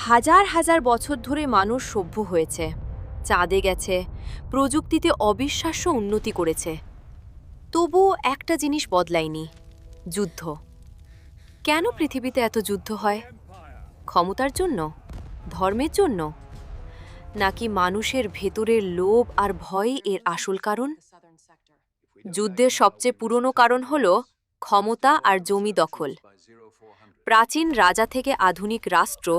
হাজার হাজার বছর ধরে মানুষ সভ্য হয়েছে, চাঁদে গেছে, প্রযুক্তিতে অবিশ্বাস্য উন্নতি করেছে। তবুও একটা জিনিস বদলায়নি: যুদ্ধ। কেন পৃথিবীতে এত যুদ্ধ হয়? ক্ষমতার জন্য? ধর্মের জন্য? নাকি মানুষের ভেতরের লোভ আর ভয়ই এর আসল কারণ? যুদ্ধের সবচেয়ে পুরনো কারণ হল ক্ষমতা আর জমি দখল। প্রাচীন রাজা থেকে আধুনিক রাষ্ট্র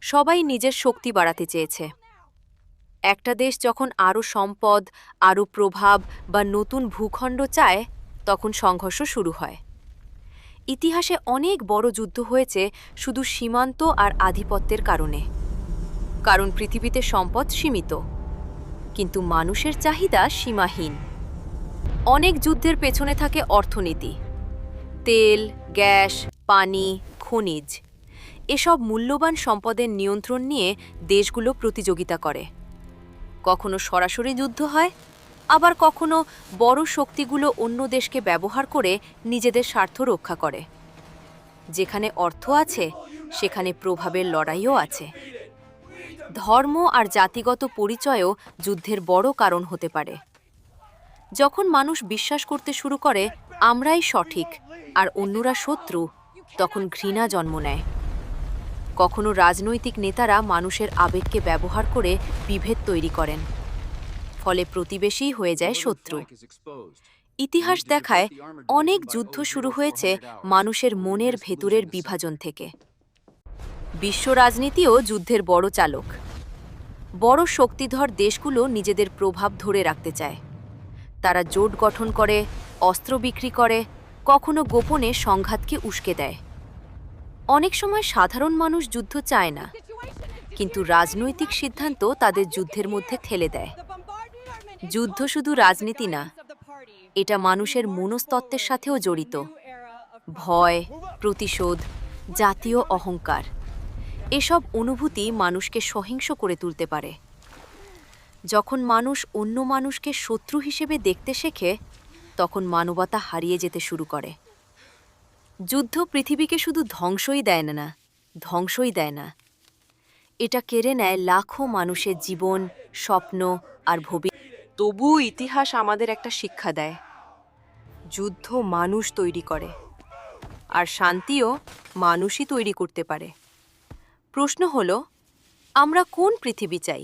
সবাই নিজের শক্তি বাড়াতে চেয়েছে। একটা দেশ যখন আরও সম্পদ, আরও প্রভাব বা নতুন ভূখণ্ড চায়, তখন সংঘর্ষ শুরু হয়। ইতিহাসে অনেক বড় যুদ্ধ হয়েছে শুধু সীমান্ত আর আধিপত্যের কারণে। কারণ পৃথিবীতে সম্পদ সীমিত, কিন্তু মানুষের চাহিদা সীমাহীন। অনেক যুদ্ধের পেছনে থাকে অর্থনীতি। তেল, গ্যাস, পানি, খনিজ এসব মূল্যবান সম্পদের নিয়ন্ত্রণ নিয়ে দেশগুলো প্রতিযোগিতা করে। কখনো সরাসরি যুদ্ধ হয়, আবার কখনো বড় শক্তিগুলো অন্য দেশকে ব্যবহার করে নিজেদের স্বার্থ রক্ষা করে। যেখানে অর্থ আছে, সেখানে প্রভাবের লড়াইও আছে। ধর্ম আর জাতিগত পরিচয়ও যুদ্ধের বড় কারণ হতে পারে। যখন মানুষ বিশ্বাস করতে শুরু করে আমরাই সঠিক আর অন্যরা শত্রু, তখন ঘৃণা জন্ম নেয়। কখনো রাজনৈতিক নেতারা মানুষের আবেগকে ব্যবহার করে বিভেদ তৈরি করেন, ফলে প্রতিবেশীই হয়ে যায় শত্রু। ইতিহাস দেখায় অনেক যুদ্ধ শুরু হয়েছে মানুষের মনের ভেতরের বিভাজন থেকে। বিশ্ব রাজনীতিও যুদ্ধের বড় চালক। বড় শক্তিধর দেশগুলো নিজেদের প্রভাব ধরে রাখতে চায়। তারা জোট গঠন করে, অস্ত্র বিক্রি করে, কখনো গোপনে সংঘাতকে উস্কে দেয়। অনেক সময় সাধারণ মানুষ যুদ্ধ চায় না, কিন্তু রাজনৈতিক সিদ্ধান্ত তাদের যুদ্ধের মধ্যে ঠেলে দেয়। যুদ্ধ শুধু রাজনীতি না, এটা মানুষের মনস্তত্ত্বের সাথেও জড়িত। ভয়, প্রতিশোধ, জাতীয় অহংকার এসব অনুভূতি মানুষকে সহিংস করে তুলতে পারে। যখন মানুষ অন্য মানুষকে শত্রু হিসেবে দেখতে শেখে, তখন মানবতা হারিয়ে যেতে শুরু করে। যুদ্ধ পৃথিবীকে শুধু ধ্বংসই দেয় না, এটা কেড়ে নেয় লাখো মানুষের জীবন, স্বপ্ন আর ভবিষ্যৎ। তবুও ইতিহাস আমাদের একটা শিক্ষা দেয়: যুদ্ধ মানুষ তৈরি করে, আর শান্তিও মানুষই তৈরি করতে পারে। প্রশ্ন হলো, আমরা কোন পৃথিবী চাই?